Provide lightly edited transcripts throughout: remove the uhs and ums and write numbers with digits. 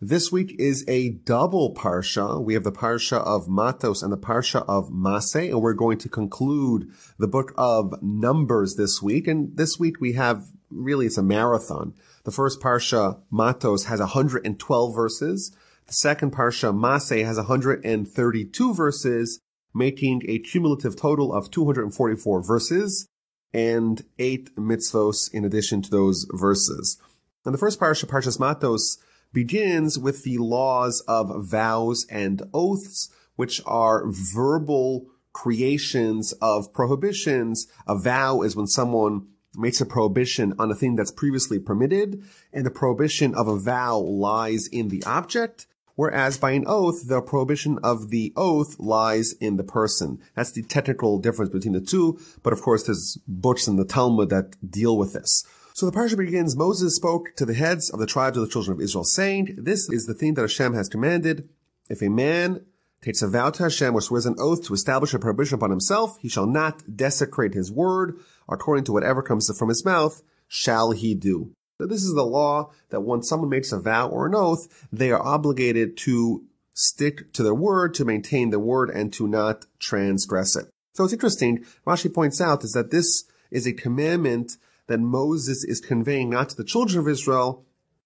This week is a double parsha. We have the parsha of Matos and the parsha of Maseh, and we're going to conclude the book of Numbers this week. And this week we have, really, it's a marathon. The first parsha, Matos, has 112 verses. The second parsha, Maseh, has 132 verses, making a cumulative total of 244 verses and 8 mitzvos in addition to those verses. And the first parsha, Parshas Matos, begins with the laws of vows and oaths, which are verbal creations of prohibitions. A vow is when someone makes a prohibition on a thing that's previously permitted, and the prohibition of a vow lies in the object, whereas by an oath, the prohibition of the oath lies in the person. That's the technical difference between the two, but of course there's books in the Talmud that deal with this. So the parsha begins, Moses spoke to the heads of the tribes of the children of Israel, saying, "This is the thing that Hashem has commanded. If a man takes a vow to Hashem or swears an oath to establish a prohibition upon himself, he shall not desecrate his word. According to whatever comes from his mouth, shall he do." So this is the law that when someone makes a vow or an oath, they are obligated to stick to their word, to maintain their word, and to not transgress it. So it's interesting, Rashi points out, is that this is a commandment that Moses is conveying not to the children of Israel,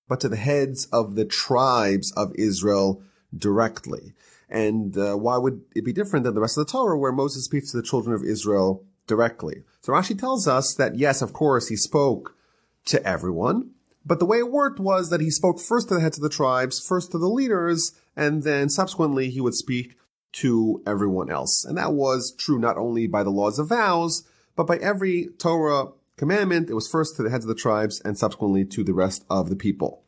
but to the heads of the tribes of Israel directly. And why would it be different than the rest of the Torah, where Moses speaks to the children of Israel directly? So Rashi tells us that, yes, of course, he spoke to everyone, but the way it worked was that he spoke first to the heads of the tribes, first to the leaders, and then subsequently he would speak to everyone else. And that was true not only by the laws of vows, but by every Torah commandment. It was first to the heads of the tribes and subsequently to the rest of the people.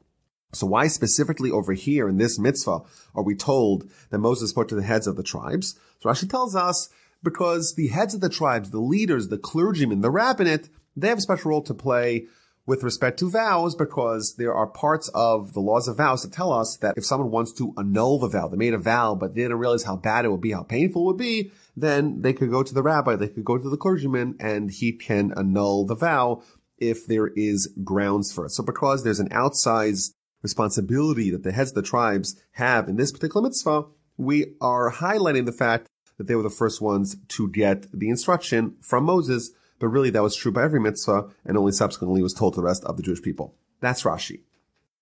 So why specifically over here in this mitzvah are we told that Moses spoke to the heads of the tribes? So Rashi tells us because the heads of the tribes, the leaders, the clergymen, the rabbinate, they have a special role to play with respect to vows, because there are parts of the laws of vows that tell us that if someone wants to annul the vow, they made a vow, but they didn't realize how bad it would be, how painful it would be, then they could go to the rabbi, they could go to the clergyman, and he can annul the vow if there is grounds for it. So because there's an outsized responsibility that the heads of the tribes have in this particular mitzvah, we are highlighting the fact that they were the first ones to get the instruction from Moses, but really that was true by every mitzvah, and only subsequently was told to the rest of the Jewish people. That's Rashi.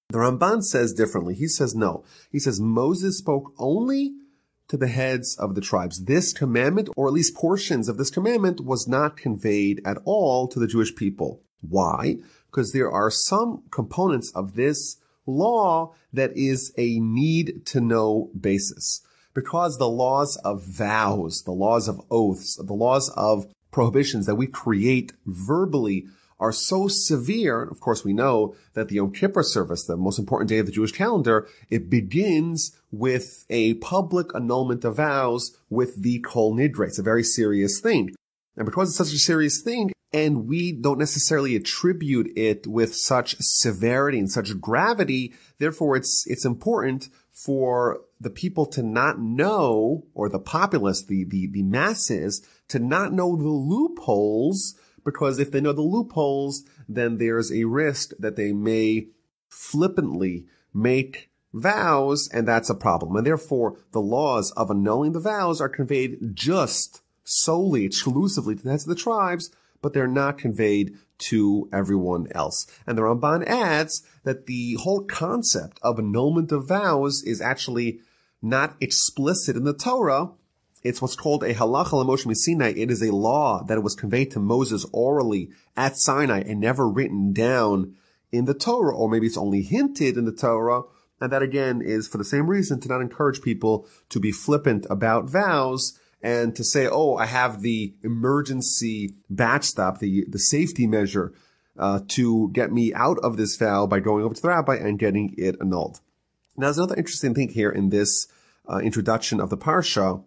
The Ramban says differently. He says no. He says Moses spoke only to the heads of the tribes. This commandment, or at least portions of this commandment, was not conveyed at all to the Jewish people. Why? Because there are some components of this law that is a need-to-know basis. Because the laws of vows, the laws of oaths, the laws of prohibitions that we create verbally are so severe. Of course, we know that the Yom Kippur service, the most important day of the Jewish calendar, it begins with a public annulment of vows with the Kol Nidre. It's a very serious thing. And because it's such a serious thing, and we don't necessarily attribute it with such severity and such gravity, therefore it's important for the people to not know, or the populace, the masses, to not know the loopholes, because if they know the loopholes, then there's a risk that they may flippantly make vows, and that's a problem. And therefore, the laws of annulling the vows are conveyed just solely, exclusively to the heads of the tribes, but they're not conveyed to everyone else. And the Ramban adds that the whole concept of annulment of vows is actually not explicit in the Torah. It's what's called a halacha l'Moshe Sinai. It is a law that was conveyed to Moses orally at Sinai and never written down in the Torah, or maybe it's only hinted in the Torah. And that again is for the same reason, to not encourage people to be flippant about vows and to say, oh, I have the emergency backstop, the safety measure to get me out of this vow by going over to the rabbi and getting it annulled. Now, there's another interesting thing here in this introduction of the parsha.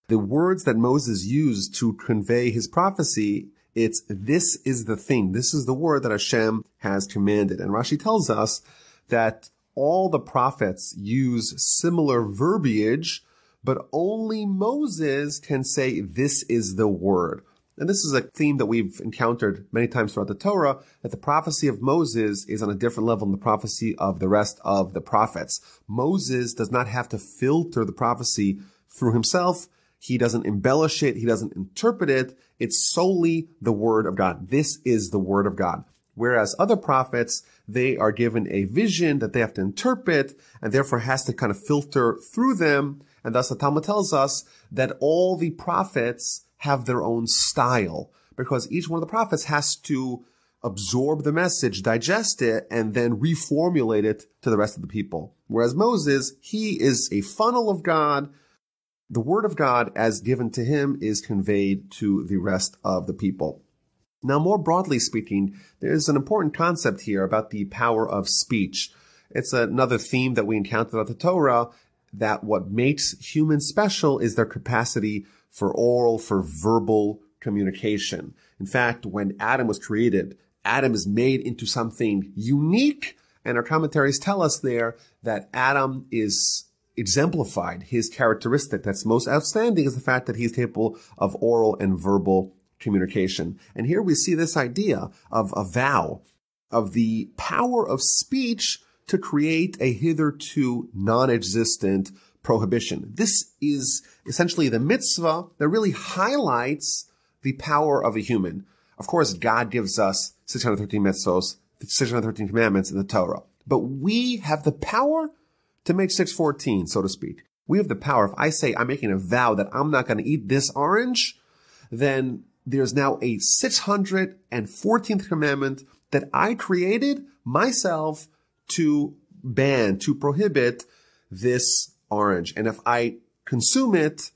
The words that Moses used to convey his prophecy, it's "this is the thing." This is the word that Hashem has commanded. And Rashi tells us that all the prophets use similar verbiage, but only Moses can say, "this is the word." And this is a theme that we've encountered many times throughout the Torah, that the prophecy of Moses is on a different level than the prophecy of the rest of the prophets. Moses does not have to filter the prophecy through himself. He doesn't embellish it. He doesn't interpret it. It's solely the word of God. This is the word of God. Whereas other prophets, they are given a vision that they have to interpret and therefore has to kind of filter through them. And thus the Talmud tells us that all the prophets have their own style, because each one of the prophets has to absorb the message, digest it, and then reformulate it to the rest of the people. Whereas Moses, he is a funnel of God. The word of God as given to him is conveyed to the rest of the people. Now, more broadly speaking, there's an important concept here about the power of speech. It's another theme that we encounter throughout the Torah, that what makes humans special is their capacity for oral, for verbal communication. In fact, when Adam was created, Adam is made into something unique, and our commentaries tell us there that Adam is exemplified. His characteristic that's most outstanding is the fact that he's capable of oral and verbal communication. And here we see this idea of a vow, of the power of speech to create a hitherto non-existent prohibition. This is essentially the mitzvah that really highlights the power of a human. Of course, God gives us 613 mitzvos, 613 commandments in the Torah. But we have the power to make 614, so to speak. We have the power. If I say I'm making a vow that I'm not going to eat this orange, then there's now a 614th commandment that I created myself to ban, to prohibit this orange. And if I consume it,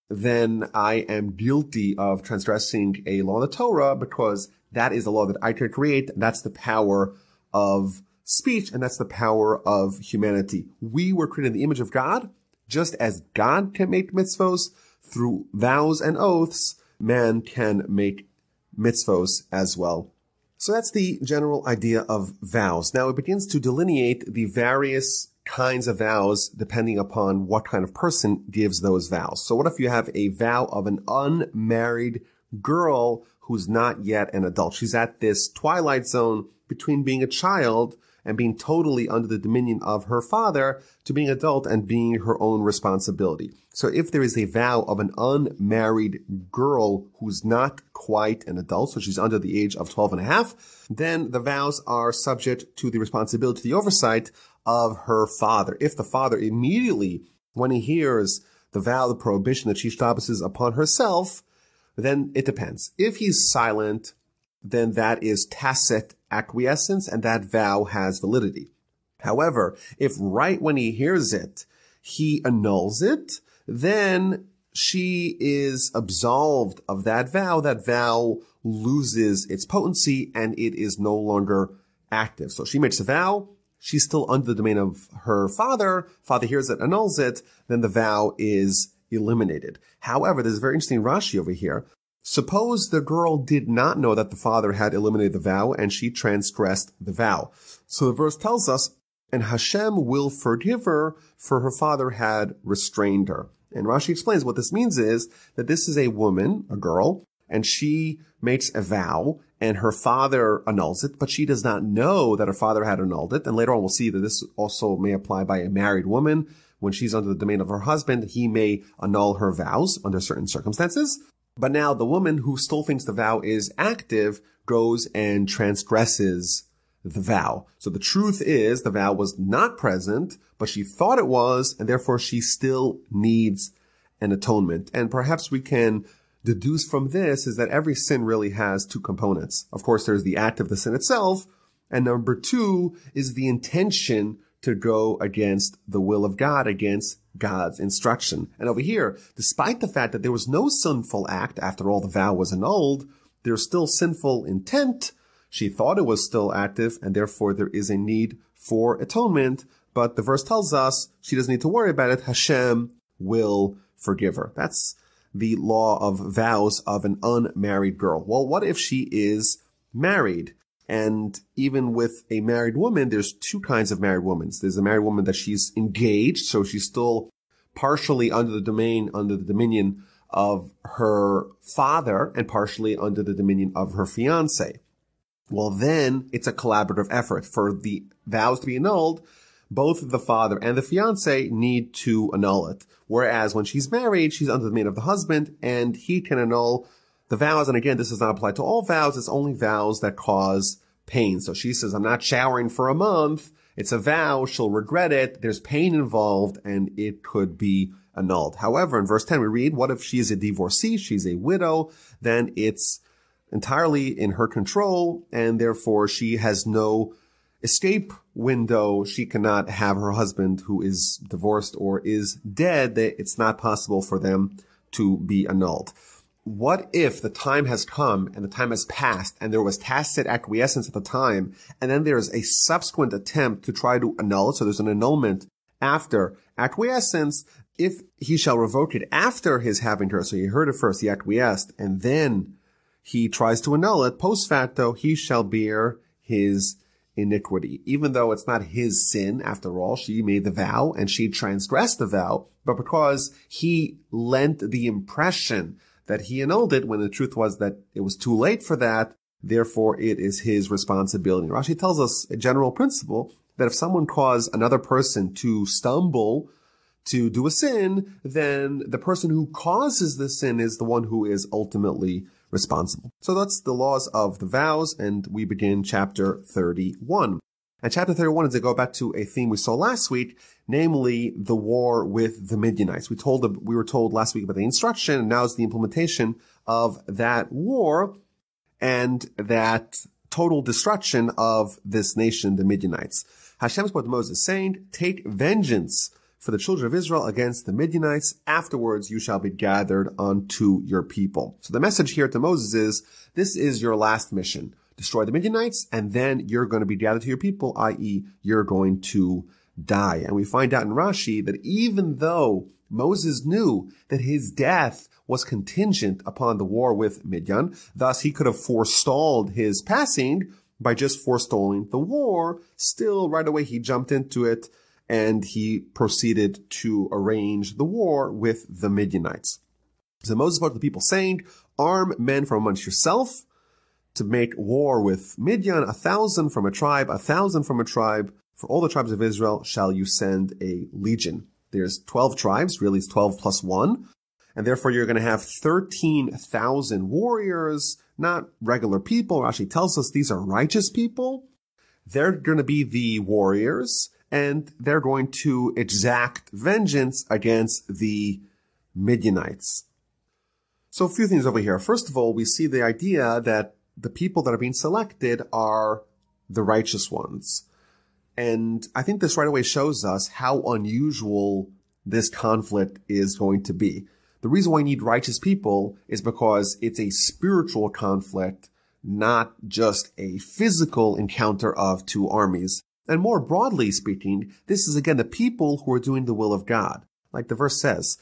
then I am guilty of transgressing a law of the Torah, because that is the law that I can create. That's the power of speech, and that's the power of humanity. We were created in the image of God. Just as God can make mitzvos through vows and oaths, man can make mitzvos as well. So that's the general idea of vows. Now it begins to delineate the various kinds of vows depending upon what kind of person gives those vows. So what if you have a vow of an unmarried girl who's not yet an adult? She's at this twilight zone between being a child and being totally under the dominion of her father to being adult and being her own responsibility. So if there is a vow of an unmarried girl who's not quite an adult, so she's under the age of 12 and a half, then the vows are subject to the responsibility, the oversight of her father. If the father immediately, when he hears the vow, the prohibition that she establishes upon herself, then it depends. If he's silent, then that is tacit acquiescence, and that vow has validity. However, if right when he hears it, he annuls it, then she is absolved of that vow loses its potency and it is no longer active. So she makes a vow, she's still under the domain of her father, father hears it, annuls it, then the vow is eliminated. However, there's a very interesting Rashi over here. Suppose the girl did not know that the father had eliminated the vow and she transgressed the vow. So the verse tells us, and Hashem will forgive her, for her father had restrained her. And Rashi explains what this means is that this is a woman, a girl, and she makes a vow and her father annuls it, but she does not know that her father had annulled it. And later on we'll see that this also may apply by a married woman. When she's under the domain of her husband, he may annul her vows under certain circumstances. But now the woman who still thinks the vow is active goes and transgresses the vow. So the truth is the vow was not present, but she thought it was, and therefore she still needs an atonement. And perhaps we can deduce from this is that every sin really has two components. Of course, there's the act of the sin itself, and number two is the intention to go against the will of God, against God's instruction. And over here, despite the fact that there was no sinful act, after all the vow was annulled, there's still sinful intent. She thought it was still active, and therefore there is a need for atonement. But the verse tells us she doesn't need to worry about it. Hashem will forgive her. That's the law of vows of an unmarried girl. Well, what if she is married? And even with a married woman, there's two kinds of married women. There's a married woman that she's engaged, so she's still partially under the dominion of her father and partially under the dominion of her fiance. Well, then it's a collaborative effort. For the vows to be annulled, both the father and the fiance need to annul it. Whereas when she's married, she's under the domain of the husband, and he can annul the vows. And again, this does not apply to all vows. It's only vows that cause pain. So she says, I'm not showering for a month. It's a vow. She'll regret it. There's pain involved, and it could be annulled. However, in verse 10, we read, what if she is a divorcee? She's a widow. Then it's entirely in her control, and therefore she has no escape window. She cannot have her husband who is divorced or is dead. It's not possible for them to be annulled. What if the time has come and the time has passed and there was tacit acquiescence at the time, and then there's a subsequent attempt to try to annul it? So there's an annulment after acquiescence. If he shall revoke it after his having her, so he heard it first, he acquiesced, and then he tries to annul it, post facto, he shall bear his iniquity. Even though it's not his sin, after all, she made the vow and she transgressed the vow, but because he lent the impression that he annulled it when the truth was that it was too late for that, therefore it is his responsibility. Rashi tells us a general principle that if someone caused another person to stumble to do a sin, then the person who causes the sin is the one who is ultimately responsible. So that's the laws of the vows, and we begin chapter 31. And chapter 31 is to go back to a theme we saw last week, namely the war with the Midianites. We were told last week about the instruction, and now is the implementation of that war and that total destruction of this nation, the Midianites. Hashem spoke to Moses, saying, take vengeance for the children of Israel against the Midianites. Afterwards, you shall be gathered unto your people. So the message here to Moses is, this is your last mission. Destroy the Midianites, and then you're going to be gathered to your people, i.e., you're going to die. And we find out in Rashi that even though Moses knew that his death was contingent upon the war with Midian, thus he could have forestalled his passing by just forestalling the war, still right away he jumped into it and he proceeded to arrange the war with the Midianites. So Moses spoke to the people saying, arm men from amongst yourself to make war with Midian, 1,000 from a tribe, 1,000 from a tribe. For all the tribes of Israel shall you send a legion. There's 12 tribes, really it's 12 plus 1. And therefore you're going to have 13,000 warriors, not regular people. Rashi tells us these are righteous people. They're going to be the warriors, and they're going to exact vengeance against the Midianites. So a few things over here. First of all, we see the idea that the people that are being selected are the righteous ones. And I think this right away shows us how unusual this conflict is going to be. The reason why you need righteous people is because it's a spiritual conflict, not just a physical encounter of two armies. And more broadly speaking, this is again the people who are doing the will of God. Like the verse says,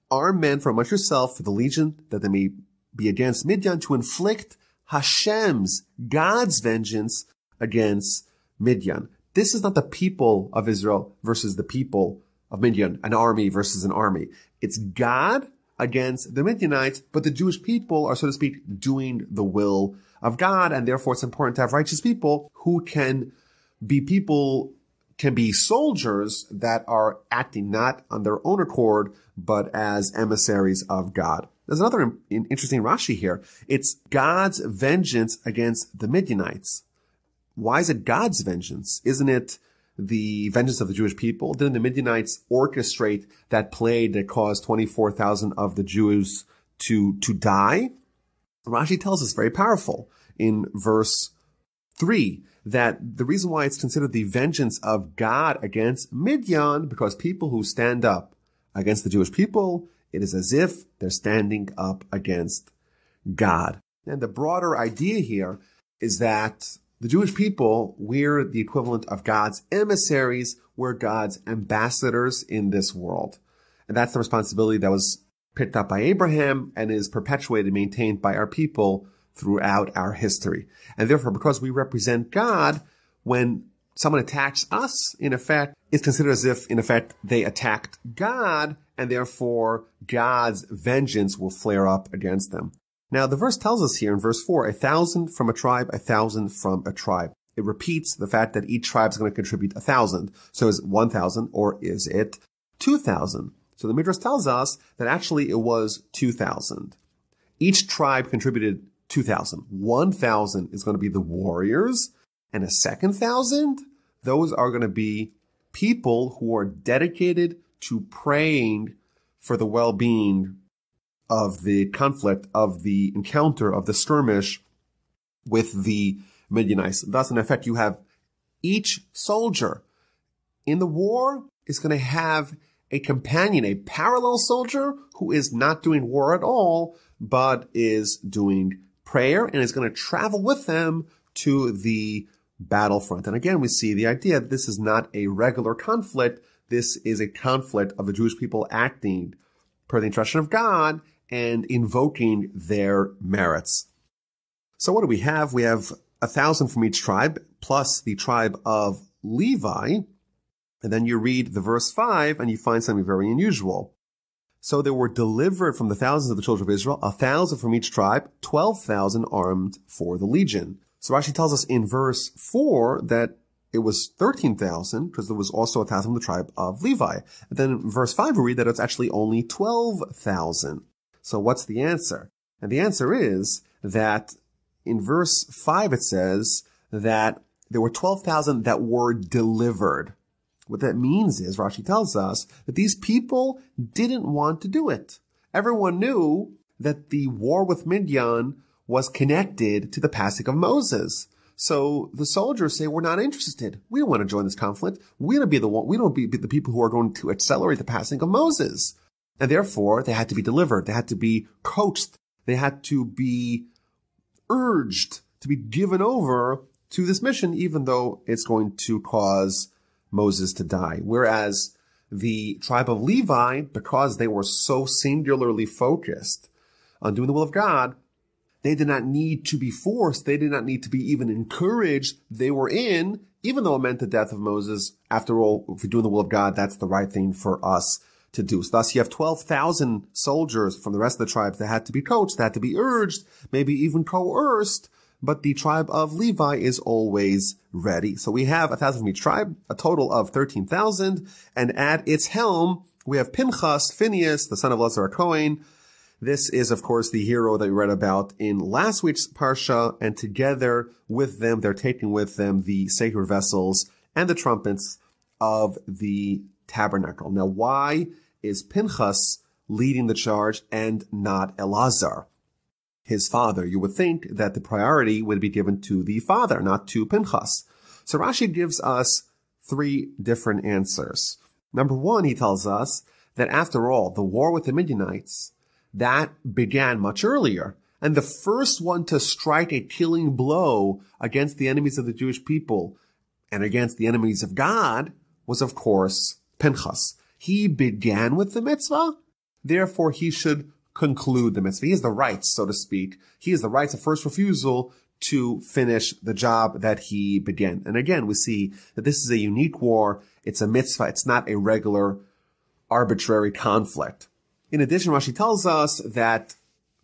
arm men from amongst yourself for the legion, that they may be against Midian, to inflict Hashem's, God's vengeance against Midian. This is not the people of Israel versus the people of Midian, an army versus an army. It's God against the Midianites, but the Jewish people are, so to speak, doing the will of God, and therefore it's important to have righteous people who can be soldiers that are acting not on their own accord, but as emissaries of God. There's another interesting Rashi here. It's God's vengeance against the Midianites. Why is it God's vengeance? Isn't it the vengeance of the Jewish people? Didn't the Midianites orchestrate that plague that caused 24,000 of the Jews to die? Rashi tells us very powerful in verse 3 that the reason why it's considered the vengeance of God against Midian, because people who stand up against the Jewish people, it is as if they're standing up against God. And the broader idea here is that the Jewish people, we're the equivalent of God's emissaries. We're God's ambassadors in this world. And that's the responsibility that was picked up by Abraham and is perpetuated, maintained by our people throughout our history. And therefore, because we represent God, when someone attacks us, in effect, it's considered as if, in effect, they attacked God, and therefore God's vengeance will flare up against them. Now, the verse tells us here in verse 4, 1,000 from a tribe, 1,000 from a tribe. It repeats the fact that each tribe is going to contribute 1,000. So is it 1,000 or is it 2,000? So the Midrash tells us that actually it was 2,000. Each tribe contributed 2,000. 1,000 is going to be the warriors, and a second 1,000, those are going to be people who are dedicated to praying for the well-being of the conflict, of the encounter, of the skirmish with the Midianites. Thus, in effect, you have each soldier in the war is going to have a companion, a parallel soldier who is not doing war at all, but is doing prayer and is going to travel with them to the battlefront. And again, we see the idea that this is not a regular conflict. This is a conflict of the Jewish people acting per the instruction of God and invoking their merits. So what do we have? We have 1,000 from each tribe, plus the tribe of Levi. And then you read the verse 5, and you find something very unusual. So there were delivered from the thousands of the children of Israel, 1,000 from each tribe, 12,000 armed for the legion. So Rashi tells us in verse 4 that it was 13,000, because there was also 1,000 from the tribe of Levi. And then in verse 5 we read that it's actually only 12,000. So what's the answer? And the answer is that in verse 5 it says that there were 12,000 that were delivered. What that means is, Rashi tells us, that these people didn't want to do it. Everyone knew that the war with Midian was connected to the passing of Moses. So the soldiers say, we're not interested. We don't want to join this conflict. We don't be the people who are going to accelerate the passing of Moses. And therefore, they had to be delivered. They had to be coaxed. They had to be urged to be given over to this mission, even though it's going to cause Moses to die. Whereas the tribe of Levi, because they were so singularly focused on doing the will of God, they did not need to be forced. They did not need to be even encouraged. They were in, even though it meant the death of Moses. After all, if we're doing the will of God, that's the right thing for us to do. So thus you have 12,000 soldiers from the rest of the tribes that had to be coached, that had to be urged, maybe even coerced, but the tribe of Levi is always ready. So we have 1,000 from each tribe, a total of 13,000, and at its helm, we have Pinchas, Phinehas, the son of Eleazar Cohen. This is, of course, the hero that we read about in last week's Parsha, and together with them, they're taking with them the sacred vessels and the trumpets of the tabernacle. Now, why is Pinchas leading the charge and not Eleazar, his father? You would think that the priority would be given to the father, not to Pinchas. So Rashi gives us three different answers. Number one, he tells us that after all, the war with the Midianites, that began much earlier. And the first one to strike a killing blow against the enemies of the Jewish people and against the enemies of God was, of course, Pinchas. He began with the mitzvah, therefore he should conclude the mitzvah. He has the rights, so to speak. He has the rights of first refusal to finish the job that he began. And again, we see that this is a unique war. It's a mitzvah. It's not a regular arbitrary conflict. In addition, Rashi tells us that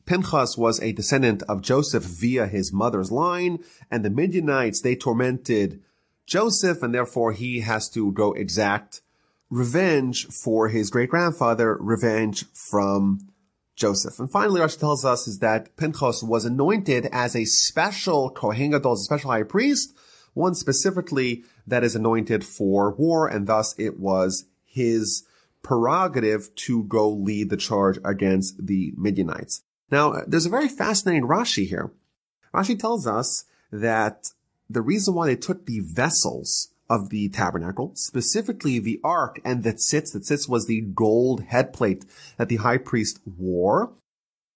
Pinchas was a descendant of Joseph via his mother's line, and the Midianites, they tormented Joseph, and therefore he has to go exact revenge for his great-grandfather, revenge from Joseph. And finally, Rashi tells us is that Pinchas was anointed as a special Kohen Gadol, a special high priest, one specifically that is anointed for war, and thus it was his prerogative to go lead the charge against the Midianites. Now, there's a very fascinating Rashi here. Rashi tells us that the reason why they took the vessels of the tabernacle, specifically the ark and the tzitz was the gold headplate that the high priest wore,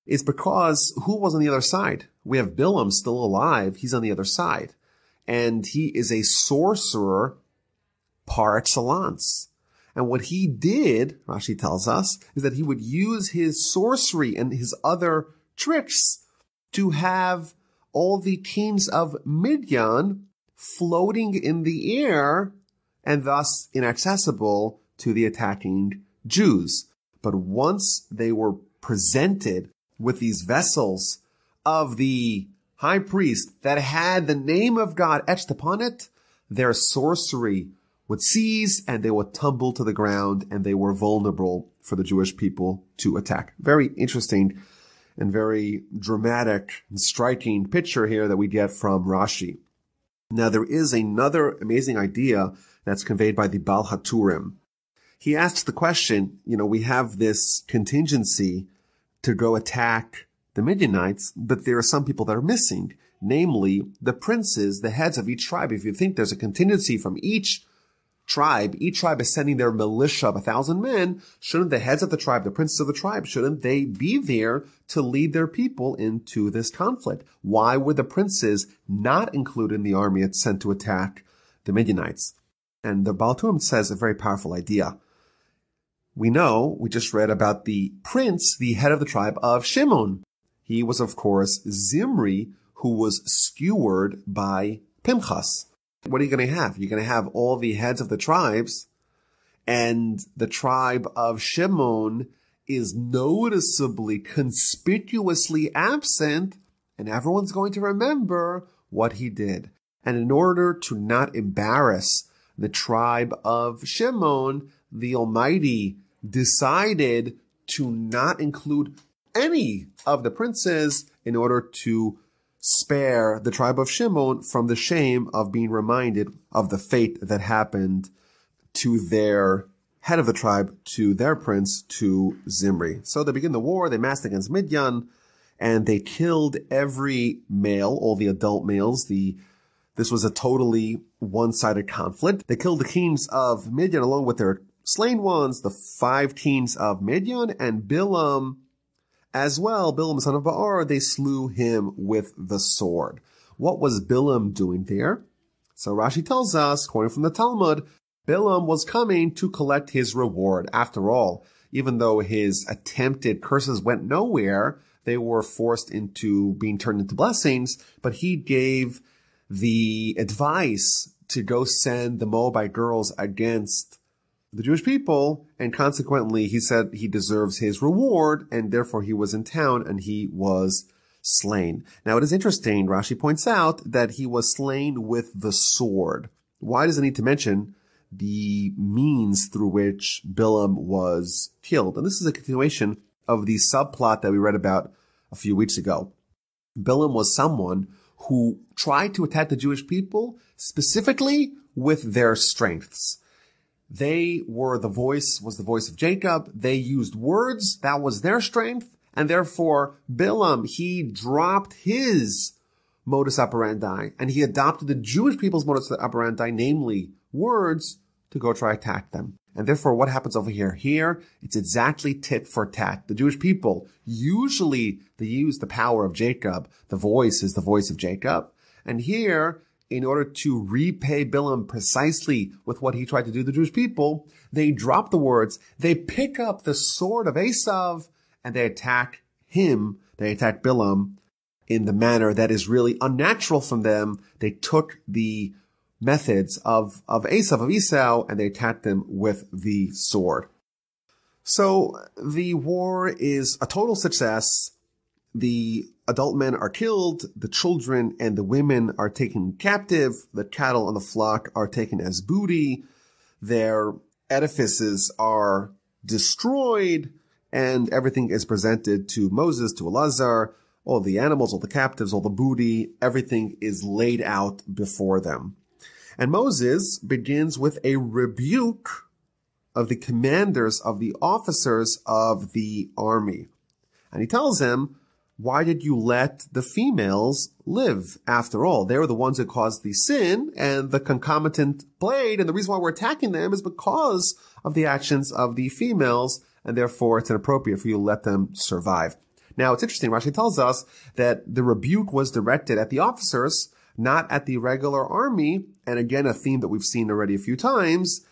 is because who was on the other side? We have Bilam still alive. He's on the other side. And he is a sorcerer par excellence. And what he did, Rashi tells us, is that he would use his sorcery and his other tricks to have all the teams of Midian floating in the air and thus inaccessible to the attacking Jews. But once they were presented with these vessels of the high priest that had the name of God etched upon it, their sorcery would cease and they would tumble to the ground, and they were vulnerable for the Jewish people to attack. Very interesting and very dramatic and striking picture here that we get from Rashi. Now, there is another amazing idea that's conveyed by the Baal HaTurim. He asks the question, we have this contingency to go attack the Midianites, but there are some people that are missing, namely the princes, the heads of each tribe. If you think there's a contingency from each tribe is sending their militia of 1,000 men, shouldn't the heads of the tribe, the princes of the tribe, shouldn't they be there to lead their people into this conflict? Why were the princes not included in the army that's sent to attack the Midianites? And the Baal HaTurim says a very powerful idea. We just read about the prince, the head of the tribe of Shimon. He was, of course, Zimri, who was skewered by Pinchas. What are you going to have? You're going to have all the heads of the tribes, and the tribe of Shimon is noticeably, conspicuously absent, and everyone's going to remember what he did. And in order to not embarrass the tribe of Shimon, the Almighty decided to not include any of the princes in order to spare the tribe of Shimon from the shame of being reminded of the fate that happened to their head of the tribe, to their prince, to Zimri. So they begin the war, they massed against Midian, and they killed every male, all the adult males. This was a totally one-sided conflict. They killed the kings of Midian along with their slain ones, the 5 kings of Midian, and Bilam as well, Bilam, son of Ba'or, they slew him with the sword. What was Bilam doing there? So Rashi tells us, quoting from the Talmud, Bilam was coming to collect his reward. After all, even though his attempted curses went nowhere, they were forced into being turned into blessings, but he gave the advice to go send the Moabite girls against the Jewish people, and consequently he said he deserves his reward, and therefore he was in town and he was slain. Now it is interesting, Rashi points out, that he was slain with the sword. Why does it need to mention the means through which Bilam was killed? And this is a continuation of the subplot that we read about a few weeks ago. Bilam was someone who tried to attack the Jewish people specifically with their strengths. They were the voice of Jacob. They used words. That was their strength. And therefore, Bilam, he dropped his modus operandi and he adopted the Jewish people's modus operandi, namely words, to go try to attack them. And therefore, what happens over here? Here, it's exactly tit for tat. The Jewish people, usually they use the power of Jacob. The voice is the voice of Jacob. And here, in order to repay Bilam precisely with what he tried to do to the Jewish people, they drop the words, they pick up the sword of Esav, and they attack him, they attack Bilam in the manner that is really unnatural from them. They took the methods of Esav, of Esau, and they attacked them with the sword. So the war is a total success. The adult men are killed, the children and the women are taken captive, the cattle on the flock are taken as booty, their edifices are destroyed, and everything is presented to Moses, to Elazar, all the animals, all the captives, all the booty, everything is laid out before them. And Moses begins with a rebuke of the commanders, of the officers of the army. And he tells them, why did you let the females live? After all, they were the ones who caused the sin and the concomitant plague. And the reason why we're attacking them is because of the actions of the females. And therefore, it's inappropriate for you to let them survive. Now, it's interesting. Rashi tells us that the rebuke was directed at the officers, not at the regular army. And again, a theme that we've seen already a few times.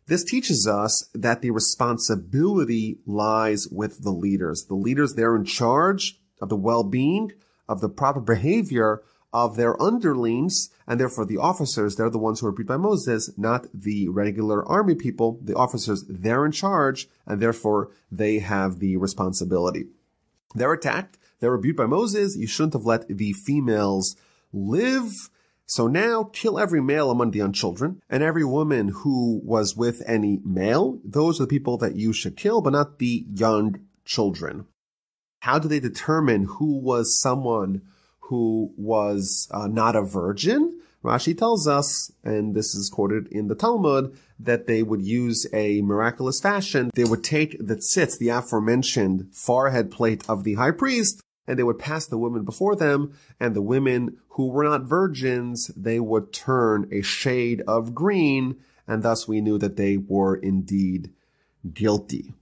This teaches us that the responsibility lies with the leaders. The leaders, they're in charge of the well-being, of the proper behavior of their underlings, and therefore the officers, they're the ones who are rebuked by Moses, not the regular army people. The officers, they're in charge, and therefore they have the responsibility. They're attacked, they're rebuked by Moses. You shouldn't have let the females live. So now kill every male among the young children, and every woman who was with any male. Those are the people that you should kill, but not the young children. How do they determine who was someone who was not a virgin? Rashi tells us, and this is quoted in the Talmud, that they would use a miraculous fashion. They would take the tzitz, the aforementioned forehead plate of the high priest, and they would pass the women before them, and the women who were not virgins, they would turn a shade of green, and thus we knew that they were indeed guilty.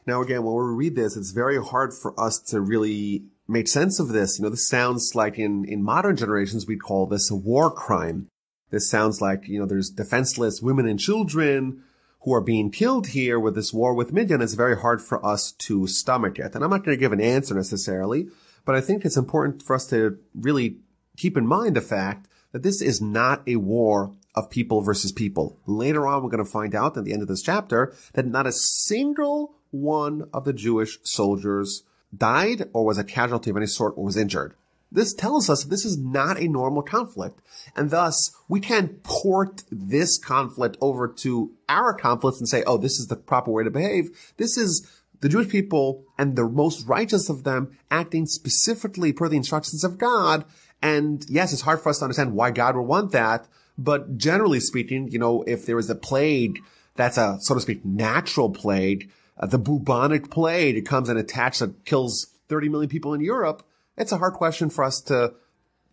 Now again, when we read this, it's very hard for us to really make sense of this. This sounds like in modern generations, we'd call this a war crime. This sounds like, there's defenseless women and children who are being killed here with this war with Midian. It's very hard for us to stomach it. And I'm not going to give an answer necessarily, but I think it's important for us to really keep in mind the fact that this is not a war of people versus people. Later on, we're going to find out at the end of this chapter that not a single one of the Jewish soldiers died or was a casualty of any sort or was injured. This tells us this is not a normal conflict, and thus we can't port this conflict over to our conflicts and say, oh, this is the proper way to behave. This is the Jewish people and the most righteous of them acting specifically per the instructions of God. And yes, it's hard for us to understand why God would want that, but generally speaking, if there is a plague that's a, so to speak, natural plague, the bubonic plague, it comes and attacks and kills 30 million people in Europe. It's a hard question for us to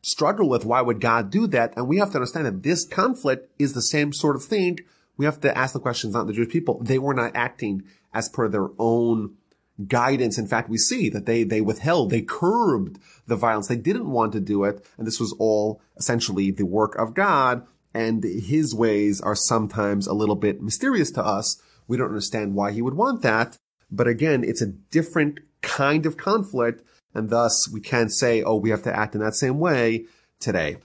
struggle with. Why would God do that? And we have to understand that this conflict is the same sort of thing. We have to ask the questions, not the Jewish people. They were not acting as per their own guidance. In fact, we see that they withheld, they curbed the violence. They didn't want to do it. And this was all essentially the work of God. And his ways are sometimes a little bit mysterious to us. We don't understand why he would want that. But again, it's a different kind of conflict. And thus we can't say, oh, we have to act in that same way today.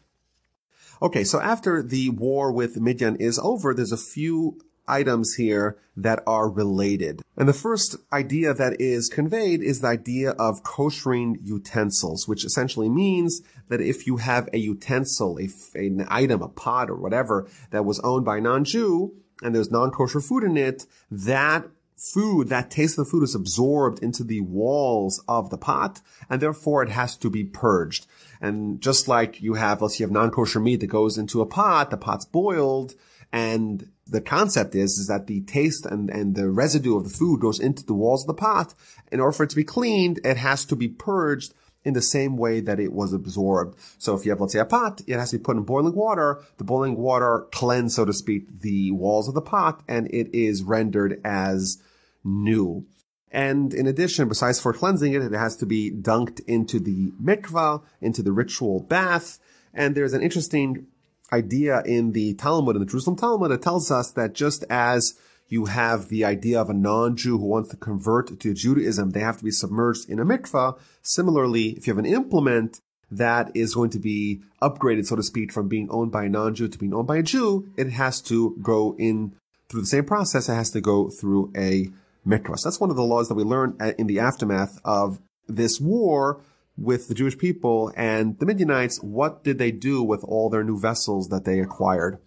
Okay, so after the war with Midian is over, there's a few items here that are related. And the first idea that is conveyed is the idea of koshering utensils, which essentially means that if you have a utensil, an item, a pot or whatever that was owned by a non-Jew, and there's non-kosher food in it, that food, that taste of the food is absorbed into the walls of the pot, and therefore it has to be purged. And just like you have, let's say you have non-kosher meat that goes into a pot, the pot's boiled, and the concept is that the taste and the residue of the food goes into the walls of the pot. In order for it to be cleaned, it has to be purged in the same way that it was absorbed. So if you have, let's say, a pot, it has to be put in boiling water. The boiling water cleanses, so to speak, the walls of the pot, and it is rendered as new. And in addition, besides for cleansing it, it has to be dunked into the mikvah, into the ritual bath. And there's an interesting idea in the Talmud, in the Jerusalem Talmud, that tells us that just as you have the idea of a non-Jew who wants to convert to Judaism, they have to be submerged in a mikvah. Similarly, if you have an implement that is going to be upgraded, so to speak, from being owned by a non-Jew to being owned by a Jew, it has to go in through the same process. It has to go through a mikvah. So that's one of the laws that we learned in the aftermath of this war with the Jewish people and the Midianites. What did they do with all their new vessels that they acquired?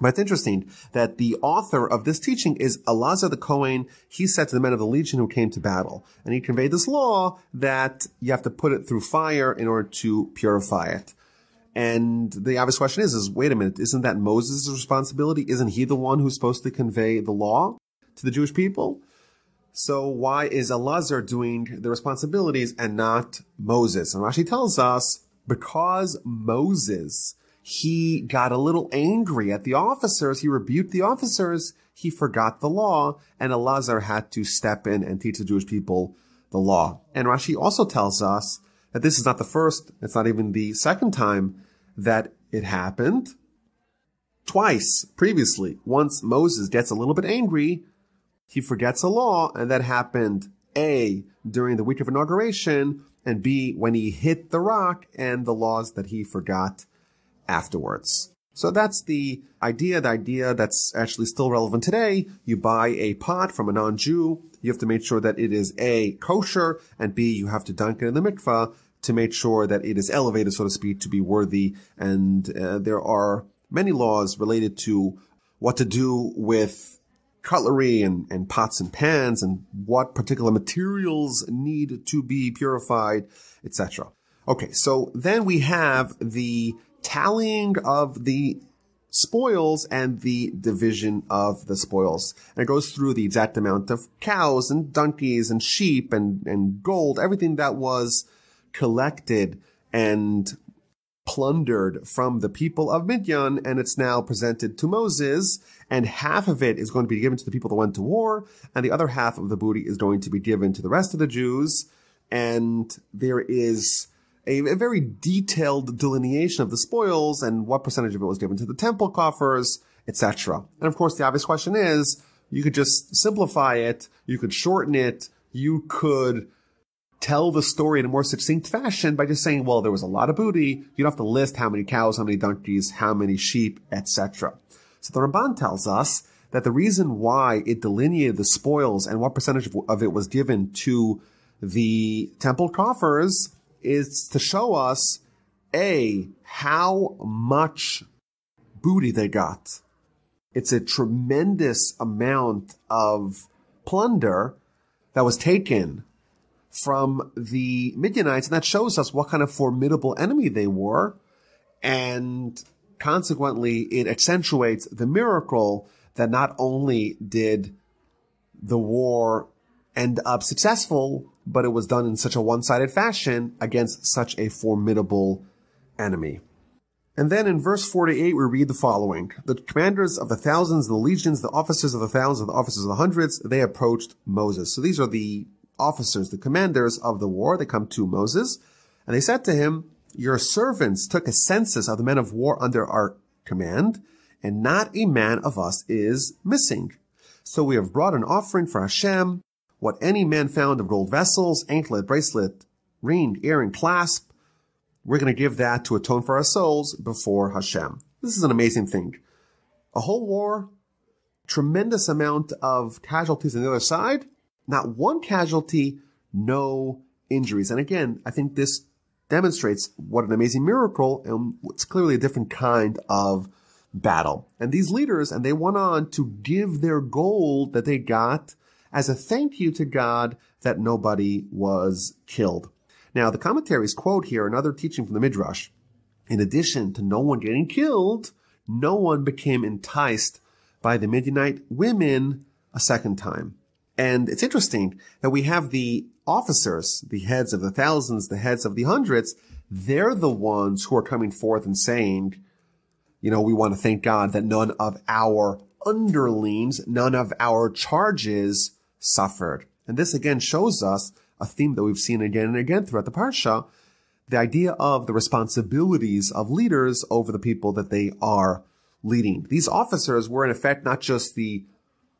But it's interesting that the author of this teaching is Elazar the Kohen. He said to the men of the legion who came to battle, and he conveyed this law that you have to put it through fire in order to purify it. And the obvious question is wait a minute, isn't that Moses' responsibility? Isn't he the one who's supposed to convey the law to the Jewish people? So why is Elazar doing the responsibilities and not Moses? And Rashi tells us because Moses, he got a little angry at the officers. He rebuked the officers. He forgot the law, and Elazar had to step in and teach the Jewish people the law. And Rashi also tells us that this is not the first, it's not even the second time that it happened. Twice previously, once Moses gets a little bit angry, he forgets a law, and that happened A, during the week of inauguration, and B, when he hit the rock, and the laws that he forgot afterwards. So that's the idea that's actually still relevant today. You buy a pot from a non-Jew. You have to make sure that it is A, kosher, and B, you have to dunk it in the mikvah to make sure that it is elevated, so to speak, to be worthy. And there are many laws related to what to do with cutlery and pots and pans and what particular materials need to be purified, etc. Okay, so then we have the tallying of the spoils and the division of the spoils. And it goes through the exact amount of cows and donkeys and sheep and gold, everything that was collected and plundered from the people of Midian, and it's now presented to Moses, and half of it is going to be given to the people that went to war, and the other half of the booty is going to be given to the rest of the Jews. And there is a very detailed delineation of the spoils and what percentage of it was given to the temple coffers, etc. And of course, the obvious question is, you could just simplify it, you could shorten it, you could tell the story in a more succinct fashion by just saying, well, there was a lot of booty. You don't have to list how many cows, how many donkeys, how many sheep, etc. So the Ramban tells us that the reason why it delineated the spoils and what percentage of it was given to the temple coffers is to show us, A, how much booty they got. It's a tremendous amount of plunder that was taken from the Midianites, and that shows us what kind of formidable enemy they were, and consequently it accentuates the miracle that not only did the war end up successful, but it was done in such a one-sided fashion against such a formidable enemy. And then in verse 48, we read the following. The commanders of the thousands, the legions, the officers of the thousands, the officers of the hundreds, they approached Moses. So these are the officers, the commanders of the war. They come to Moses, and they said to him, your servants took a census of the men of war under our command, and not a man of us is missing. So we have brought an offering for Hashem, what any man found of gold vessels, anklet, bracelet, ring, earring, clasp. We're going to give that to atone for our souls before Hashem. This is an amazing thing. A whole war, tremendous amount of casualties on the other side, not one casualty, no injuries. And again, I think this demonstrates what an amazing miracle, and it's clearly a different kind of battle. And these leaders, and they went on to give their gold that they got as a thank you to God that nobody was killed. Now, the commentaries quote here another teaching from the Midrash. In addition to no one getting killed, no one became enticed by the Midianite women a second time. And it's interesting that we have the officers, the heads of the thousands, the heads of the hundreds. They're the ones who are coming forth and saying, we want to thank God that none of our underlings, none of our charges suffered. And this again shows us a theme that we've seen again and again throughout the Parsha, the idea of the responsibilities of leaders over the people that they are leading. These officers were in effect not just the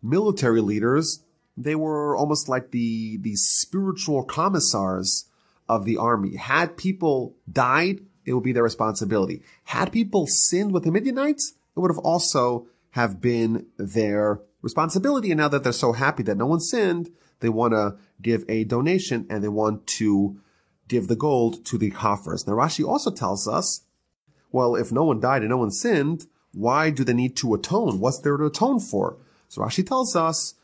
military leaders, they were almost like the spiritual commissars of the army. Had people died, it would be their responsibility. Had people sinned with the Midianites, it would have also have been their responsibility. And now that they're so happy that no one sinned, they want to give a donation and they want to give the gold to the coffers. Now Rashi also tells us, well, if no one died and no one sinned, why do they need to atone? What's there to atone for? So Rashi tells us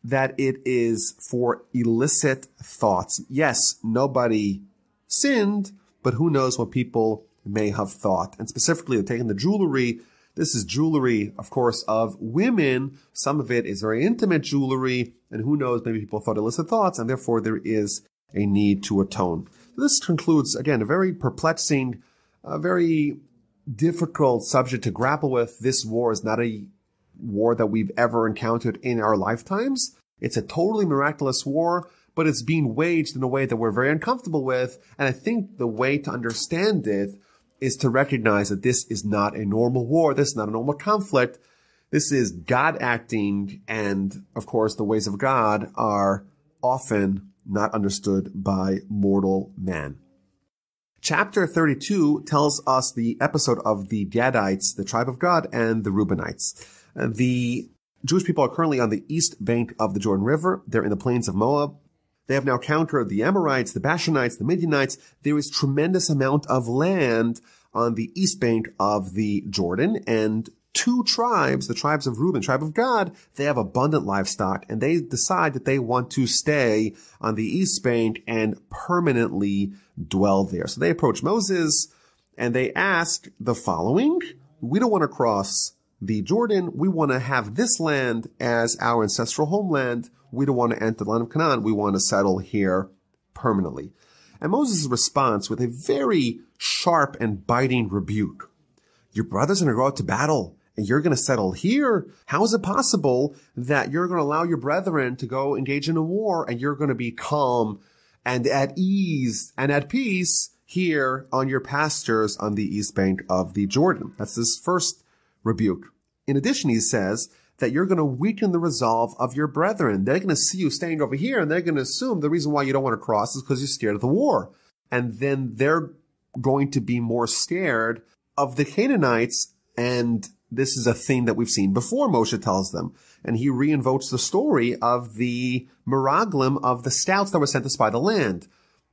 that it is for illicit thoughts. Yes, nobody sinned, but who knows what people may have thought. And specifically, they're taking the jewelry. This is jewelry, of course, of women. Some of it is very intimate jewelry, and who knows, maybe people thought illicit thoughts, and therefore there is a need to atone. This concludes, again, a very perplexing, very difficult subject to grapple with. This war is not a war that we've ever encountered in our lifetimes. It's a totally miraculous war, but it's being waged in a way that we're very uncomfortable with. And I think the way to understand it is to recognize that this is not a normal war. This is not a normal conflict. This is God acting. And of course, the ways of God are often not understood by mortal man. Chapter 32 tells us the episode of the Gadites, the tribe of Gad, and the Reubenites. The Jewish people are currently on the east bank of the Jordan River. They're in the plains of Moab. They have now conquered the Amorites, the Bashanites, the Midianites. There is tremendous amount of land on the east bank of the Jordan, and two tribes, the tribes of Reuben, tribe of Gad, they have abundant livestock, and they decide that they want to stay on the east bank and permanently dwell there. So they approach Moses and they ask the following: we don't want to cross the Jordan. We want to have this land as our ancestral homeland. We don't want to enter the land of Canaan. We want to settle here permanently. And Moses' response with a very sharp and biting rebuke: your brothers are going to go out to battle and you're going to settle here? How is it possible that you're going to allow your brethren to go engage in a war and you're going to be calm and at ease and at peace here on your pastures on the east bank of the Jordan? That's his first rebuke. In addition, he says that you're going to weaken the resolve of your brethren. They're going to see you staying over here and they're going to assume the reason why you don't want to cross is because you're scared of the war. And then they're going to be more scared of the Canaanites, and this is a thing that we've seen before, Moshe tells them. And he reinvokes the story of the Meraglim, of the scouts that were sent to spy the land.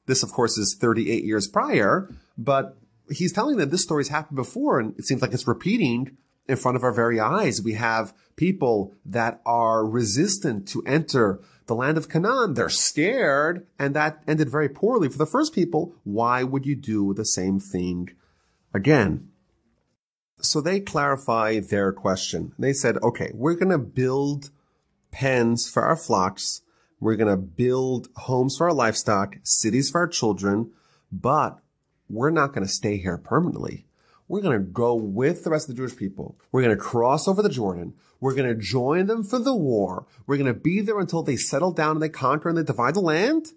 This, of course, is 38 years prior, but he's telling them this story's happened before, and it seems like it's repeating in front of our very eyes. We have people that are resistant to enter the land of Canaan. They're scared, and that ended very poorly for the first people. Why would you do the same thing again? So they clarify their question. They said, okay, we're going to build pens for our flocks. We're going to build homes for our livestock, cities for our children, but we're not going to stay here permanently. We're going to go with the rest of the Jewish people. We're going to cross over the Jordan. We're going to join them for the war. We're going to be there until they settle down and they conquer and they divide the land.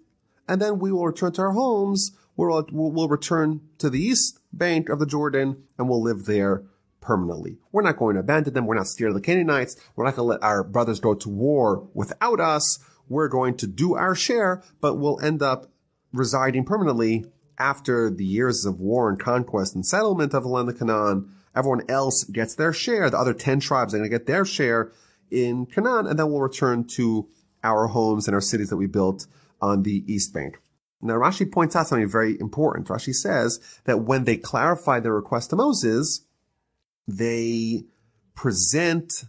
And then we will return to our homes. We'll return to the east bank of the Jordan and we'll live there permanently. We're not going to abandon them. We're not scared of the Canaanites. We're not going to let our brothers go to war without us. We're going to do our share, but we'll end up residing permanently after the years of war and conquest and settlement of the land of Canaan. Everyone else gets their share. The other 10 tribes are going to get their share in Canaan, and then we'll return to our homes and our cities that we built on the east bank. Now, Rashi points out something very important. Rashi says that when they clarify their request to Moses, they present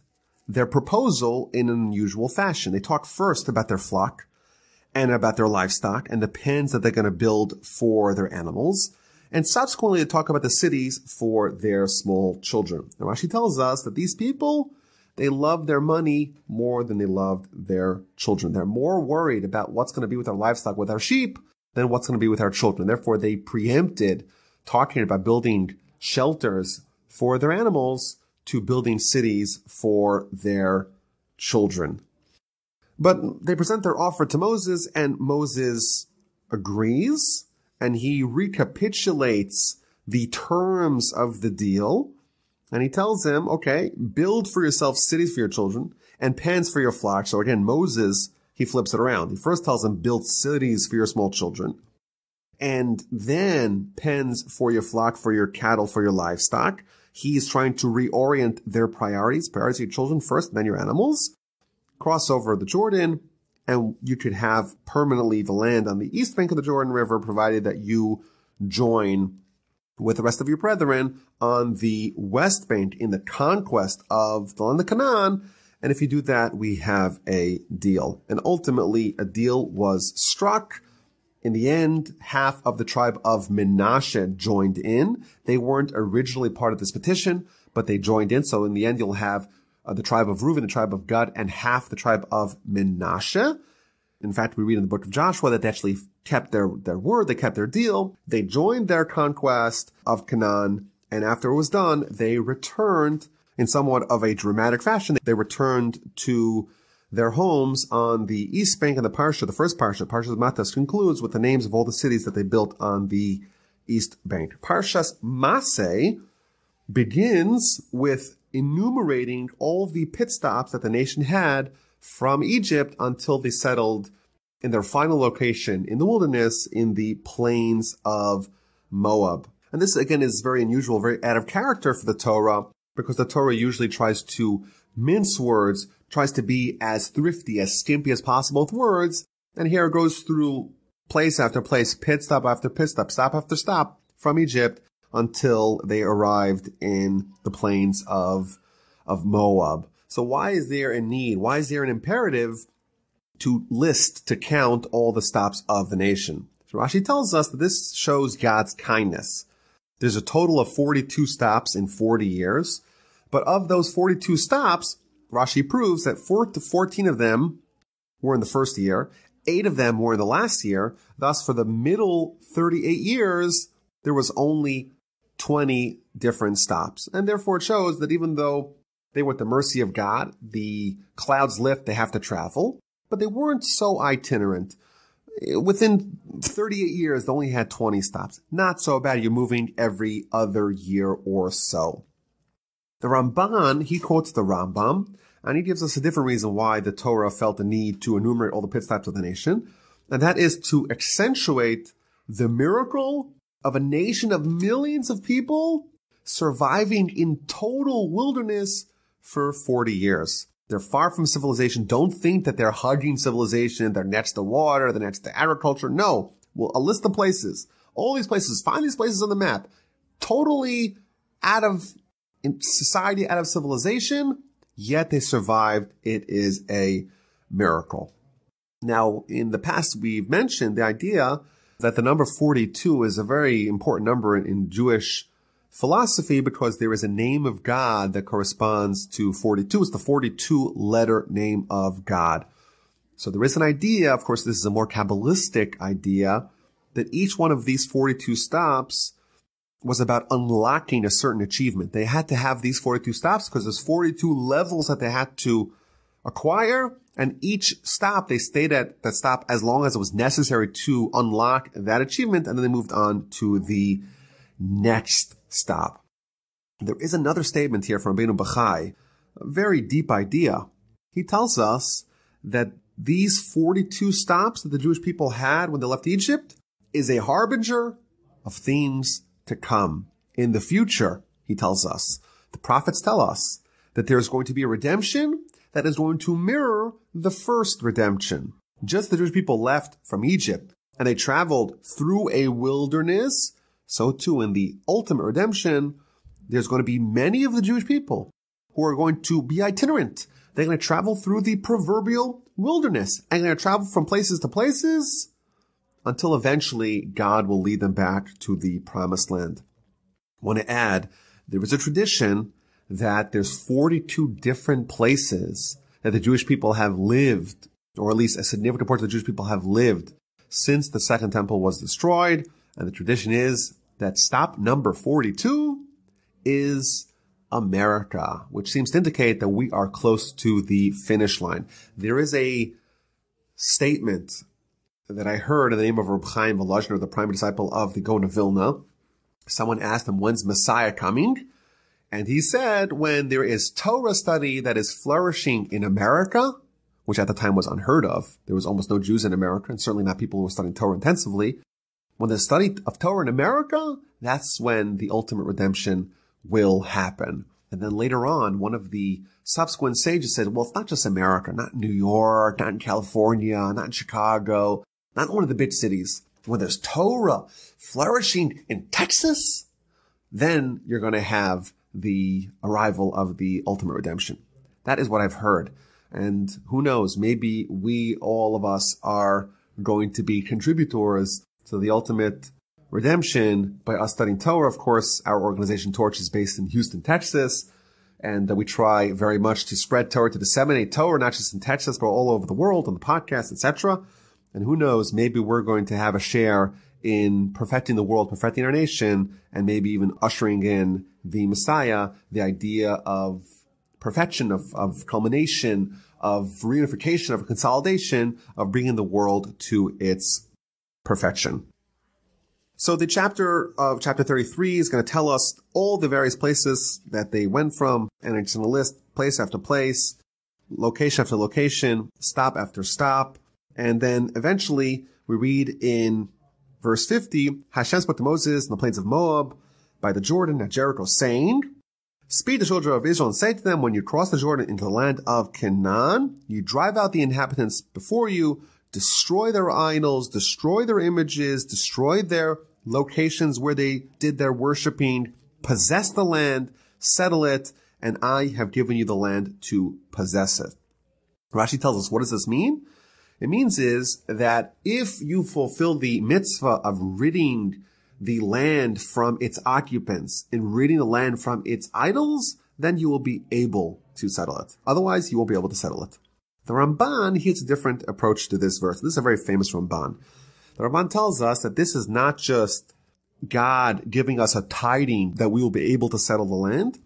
their proposal in an unusual fashion. They talk first about their flock and about their livestock and the pens that they're going to build for their animals. And subsequently, they talk about the cities for their small children. Now, Rashi tells us that these people, they love their money more than they loved their children. They're more worried about what's going to be with our livestock, with our sheep, than what's going to be with our children. Therefore, they preempted talking about building shelters for their animals to building cities for their children. But they present their offer to Moses, and Moses agrees, and he recapitulates the terms of the deal, and he tells them, okay, build for yourself cities for your children and pens for your flock. So again, Moses, he flips it around. He first tells them, build cities for your small children, and then pens for your flock, for your cattle, for your livestock. He's trying to reorient their priorities. Priorities your children first, then your animals. Cross over the Jordan, and you could have permanently the land on the east bank of the Jordan River, provided that you join with the rest of your brethren on the west bank in the conquest of the land of Canaan. And if you do that, we have a deal. And ultimately, a deal was struck. In the end, half of the tribe of Menashe joined in. They weren't originally part of this petition, but they joined in. So in the end, you'll have the tribe of Reuben, the tribe of Gad, and half the tribe of Menashe. In fact, we read in the book of Joshua that they actually kept their word. They kept their deal. They joined their conquest of Canaan. And after it was done, they returned in somewhat of a dramatic fashion. They returned to their homes on the east bank of the Parsha. The first Parsha, Parshas Matos, concludes with the names of all the cities that they built on the east bank. Parshas Maseh begins with enumerating all the pit stops that the nation had from Egypt until they settled in their final location in the wilderness in the plains of Moab. And this, again, is very unusual, very out of character for the Torah, because the Torah usually tries to mince words, tries to be as thrifty, as skimpy as possible with words. And here it goes through place after place, pit stop after pit stop, stop after stop from Egypt until they arrived in the plains of Moab. So why is there a need? Why is there an imperative to list, to count all the stops of the nation? So Rashi tells us that this shows God's kindness. There's a total of 42 stops in 40 years. But of those 42 stops, Rashi proves that 14 of them were in the first year, 8 of them were in the last year. Thus, for the middle 38 years, there was only 20 different stops. And therefore, it shows that even though they were at the mercy of God, the clouds lift, they have to travel, but they weren't so itinerant. Within 38 years, they only had 20 stops. Not so bad. You're moving every other year or so. The Ramban, he quotes the Rambam, and he gives us a different reason why the Torah felt the need to enumerate all the pit stops of the nation, and that is to accentuate the miracle of a nation of millions of people surviving in total wilderness for 40 years. They're far from civilization. Don't think that they're hugging civilization. They're next to water. They're next to agriculture. No. Well, a list of places. All these places. Find these places on the map. Totally out of society, out of civilization, yet they survived. It is a miracle. Now, in the past, we've mentioned the idea that the number 42 is a very important number in Jewish philosophy because there is a name of God that corresponds to 42. It's the 42-letter name of God. So there is an idea, of course, this is a more Kabbalistic idea, that each one of these 42 stops was about unlocking a certain achievement. They had to have these 42 stops because there's 42 levels that they had to acquire, and each stop, they stayed at that stop as long as it was necessary to unlock that achievement, and then they moved on to the next stop. There is another statement here from Rabbeinu Bachai, a very deep idea. He tells us that these 42 stops that the Jewish people had when they left Egypt is a harbinger of things to come. In the future, he tells us, the prophets tell us that there's going to be a redemption that is going to mirror the first redemption. Just the Jewish people left from Egypt and they traveled through a wilderness, so too in the ultimate redemption, there's going to be many of the Jewish people who are going to be itinerant. They're going to travel through the proverbial wilderness and they're going to travel from places to places until eventually God will lead them back to the promised land. I want to add, there is a tradition that there's 42 different places that the Jewish people have lived, or at least a significant portion of the Jewish people have lived since the Second Temple was destroyed. And the tradition is that stop number 42 is America, which seems to indicate that we are close to the finish line. There is a statement that I heard in the name of Reb Chaim Volozhiner, the prime disciple of the Gaon of Vilna. Someone asked him, when's Messiah coming? And he said, when there is Torah study that is flourishing in America, which at the time was unheard of. There was almost no Jews in America, and certainly not people who were studying Torah intensively. When there's study of Torah in America, that's when the ultimate redemption will happen. And then later on, one of the subsequent sages said, well, it's not just America, not New York, not in California, not in Chicago, not one of the big cities. When there's Torah flourishing in Texas, then you're going to have the arrival of the ultimate redemption. That is what I've heard. And who knows, maybe we, all of us, are going to be contributors to the ultimate redemption by us studying Torah. Of course, our organization Torch is based in Houston, Texas, and we try very much to spread Torah, to disseminate Torah, not just in Texas, but all over the world, on the podcast, etc. And who knows, maybe we're going to have a share in perfecting the world, perfecting our nation, and maybe even ushering in the Messiah, the idea of perfection, of culmination, of reunification, of consolidation, of bringing the world to its perfection. So the chapter 33 is going to tell us all the various places that they went from, and it's going to list place after place, location after location, stop after stop. And then eventually we read in verse 50, Hashem spoke to Moses in the plains of Moab by the Jordan at Jericho, saying, speak to the children of Israel and say to them, when you cross the Jordan into the land of Canaan, you drive out the inhabitants before you, destroy their idols, destroy their images, destroy their locations where they did their worshiping, possess the land, settle it, and I have given you the land to possess it. Rashi tells us, what does this mean? It means is that if you fulfill the mitzvah of ridding the land from its occupants and ridding the land from its idols, then you will be able to settle it. Otherwise, you won't be able to settle it. The Ramban, he has a different approach to this verse. This is a very famous Ramban. The Ramban tells us that this is not just God giving us a tiding that we will be able to settle the land.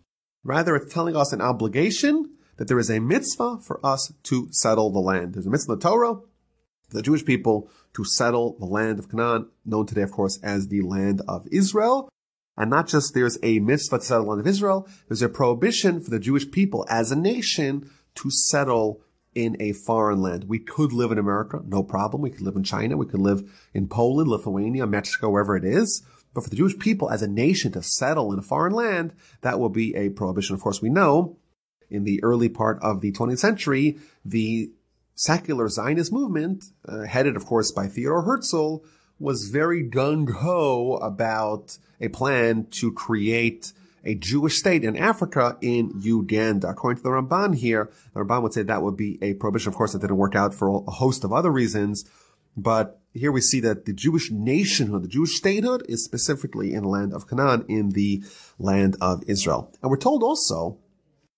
Rather, it's telling us an obligation that there is a mitzvah for us to settle the land. There's a mitzvah in the Torah for the Jewish people to settle the land of Canaan, known today, of course, as the land of Israel. And not just there's a mitzvah to settle the land of Israel, there's a prohibition for the Jewish people as a nation to settle in a foreign land. We could live in America, no problem. We could live in China. We could live in Poland, Lithuania, Mexico, wherever it is. But for the Jewish people as a nation to settle in a foreign land, that will be a prohibition. Of course, we know in the early part of the 20th century, the secular Zionist movement, headed, of course, by Theodor Herzl, was very gung-ho about a plan to create a Jewish state in Africa in Uganda. According to the Ramban here, the Ramban would say that would be a prohibition. Of course, that didn't work out for a host of other reasons. But here we see that the Jewish nationhood, the Jewish statehood, is specifically in the land of Canaan, in the land of Israel. And we're told also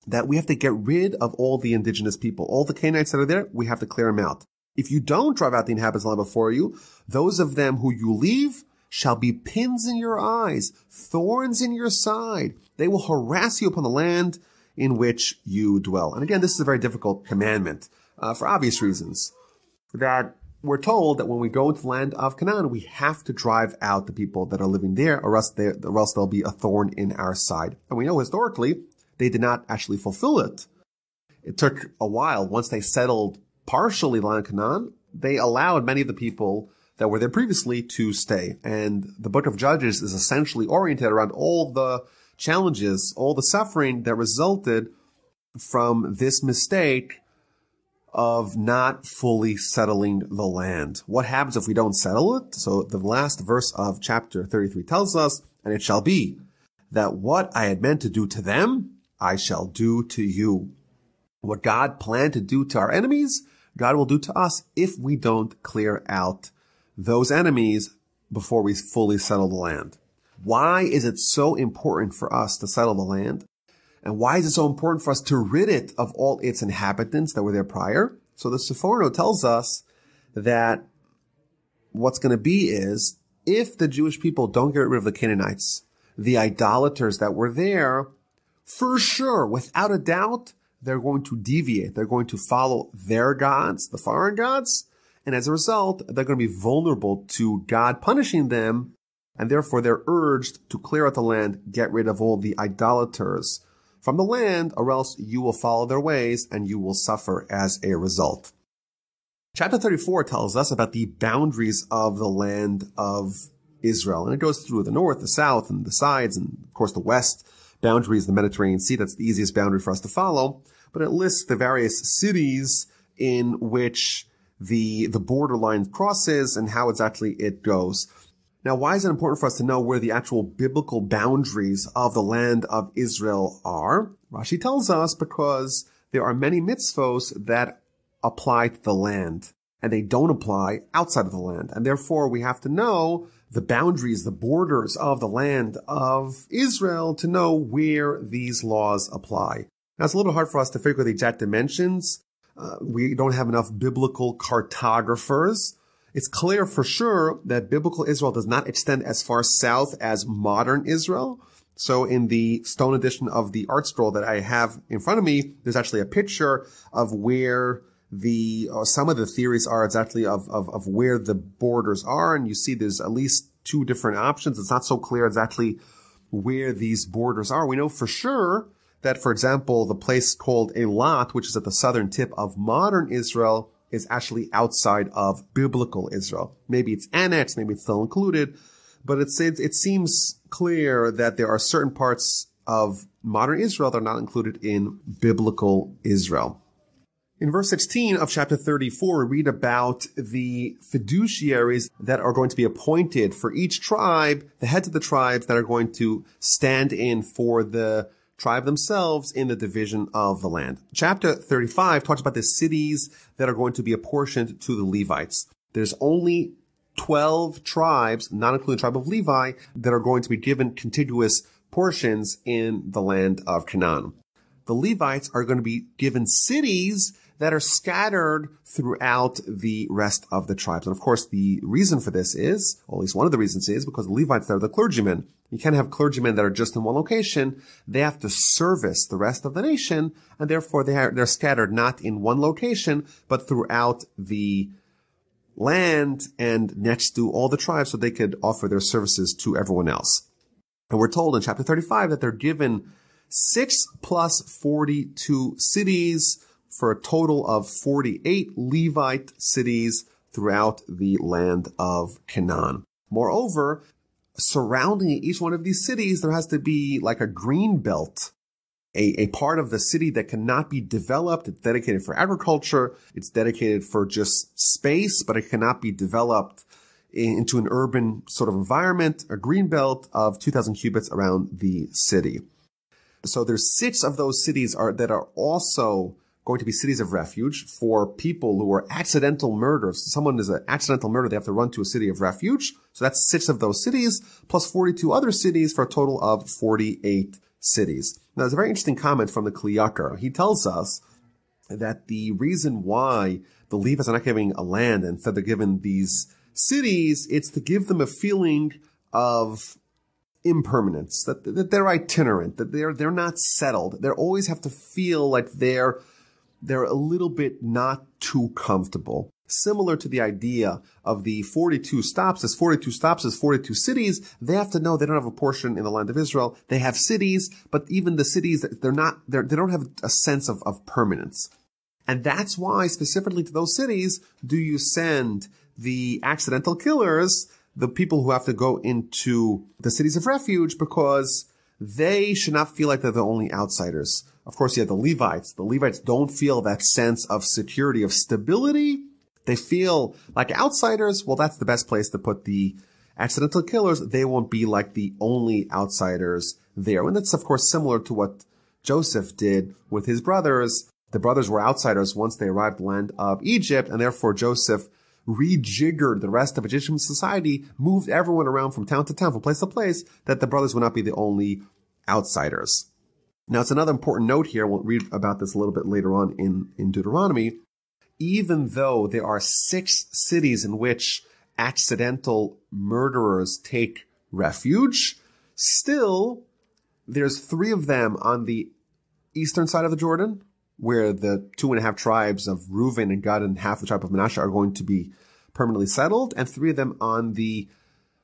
that we have to get rid of all the indigenous people. All the Canaanites that are there, we have to clear them out. If you don't drive out the inhabitants of the land before you, those of them who you leave shall be pins in your eyes, thorns in your side. They will harass you upon the land in which you dwell. And again, this is a very difficult commandment for obvious reasons. That we're told that when we go into the land of Canaan, we have to drive out the people that are living there, or else they'll be a thorn in our side. And we know historically, they did not actually fulfill it. It took a while. Once they settled partially the land of Canaan, they allowed many of the people that were there previously to stay. And the book of Judges is essentially oriented around all the challenges, all the suffering that resulted from this mistake of not fully settling the land. What happens if we don't settle it? So the last verse of chapter 33 tells us, and it shall be that what I had meant to do to them, I shall do to you. What God planned to do to our enemies, God will do to us if we don't clear out those enemies before we fully settle the land. Why is it so important for us to settle the land? And why is it so important for us to rid it of all its inhabitants that were there prior? So the Sforno tells us that what's going to be is, if the Jewish people don't get rid of the Canaanites, the idolaters that were there, for sure, without a doubt, they're going to deviate. They're going to follow their gods, the foreign gods. And as a result, they're going to be vulnerable to God punishing them. And therefore, they're urged to clear out the land, get rid of all the idolaters from the land, or else you will follow their ways and you will suffer as a result. Chapter 34 tells us about the boundaries of the land of Israel. And it goes through the north, the south, and the sides, and of course the west boundary is the Mediterranean Sea. That's the easiest boundary for us to follow. But it lists the various cities in which the borderline crosses and how exactly it goes. Now, why is it important for us to know where the actual biblical boundaries of the land of Israel are? Rashi tells us because there are many mitzvos that apply to the land, and they don't apply outside of the land. And therefore, we have to know the boundaries, the borders of the land of Israel to know where these laws apply. Now, it's a little hard for us to figure the exact dimensions. We don't have enough biblical cartographers. It's clear for sure that biblical Israel does not extend as far south as modern Israel. So in the stone edition of the art scroll that I have in front of me, there's actually a picture of where some of the theories are exactly of where the borders are. And you see there's at least two different options. It's not so clear exactly where these borders are. We know for sure that, for example, the place called Eilat, which is at the southern tip of modern Israel, is actually outside of biblical Israel. Maybe it's annexed, maybe it's still included, but it seems clear that there are certain parts of modern Israel that are not included in biblical Israel. In verse 16 of chapter 34, we read about the fiduciaries that are going to be appointed for each tribe, the heads of the tribes that are going to stand in for the tribe themselves in the division of the land. Chapter 35 talks about the cities that are going to be apportioned to the Levites. There's only 12 tribes, not including the tribe of Levi, that are going to be given contiguous portions in the land of Canaan. The Levites are going to be given cities that are scattered throughout the rest of the tribes. And of course, the reason for this is, or at least one of the reasons is, because the Levites are the clergymen. You can't have clergymen that are just in one location. They have to service the rest of the nation, and therefore they're scattered not in one location, but throughout the land and next to all the tribes so they could offer their services to everyone else. And we're told in chapter 35 that they're given 6 plus 42 cities for a total of 48 Levite cities throughout the land of Canaan. Moreover, surrounding each one of these cities, there has to be like a green belt, a part of the city that cannot be developed. It's dedicated for agriculture. It's dedicated for just space, but it cannot be developed into an urban sort of environment, a green belt of 2,000 cubits around the city. So there's 6 of those cities that are also going to be cities of refuge for people who are accidental murderers. Someone is an accidental murderer, they have to run to a city of refuge. So that's 6 of those cities, plus 42 other cities for a total of 48 cities. Now, there's a very interesting comment from the Kli Yakar. He tells us that the reason why the Levites are not giving a land and instead they're given these cities, it's to give them a feeling of impermanence, that they're itinerant, that they're not settled. They always have to feel like they're a little bit not too comfortable. Similar to the idea of the 42 stops, as 42 stops as 42 cities, they have to know they don't have a portion in the land of Israel. They have cities, but even the cities, they don't have a sense of permanence. And that's why, specifically to those cities, do you send the accidental killers, the people who have to go into the cities of refuge, because they should not feel like they're the only outsiders. Of course, you have the Levites. The Levites don't feel that sense of security, of stability. They feel like outsiders. Well, that's the best place to put the accidental killers. They won't be like the only outsiders there. And that's, of course, similar to what Joseph did with his brothers. The brothers were outsiders once they arrived in the land of Egypt, and therefore Joseph rejiggered the rest of Egyptian society, moved everyone around from town to town, from place to place, that the brothers would not be the only outsiders. Now, it's another important note here. We'll read about this a little bit later on in Deuteronomy. Even though there are 6 cities in which accidental murderers take refuge, still there's 3 of them on the eastern side of the Jordan, where the 2.5 tribes of Reuven and Gad and half the tribe of Manasseh are going to be permanently settled, and 3 of them on the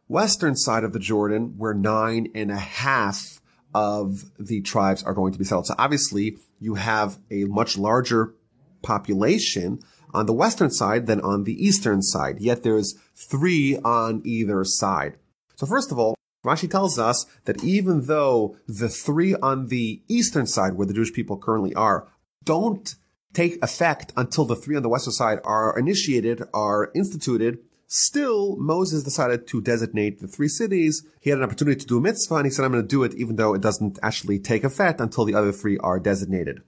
western side of the Jordan, where 9.5 of the tribes are going to be settled. So obviously, you have a much larger population on the western side than on the eastern side, yet there's 3 on either side. So first of all, Rashi tells us that even though the 3 on the eastern side, where the Jewish people currently are, don't take effect until the 3 on the western side are initiated, are instituted, still Moses decided to designate the 3 cities. He had an opportunity to do a mitzvah, and he said, I'm going to do it even though it doesn't actually take effect until the other 3 are designated.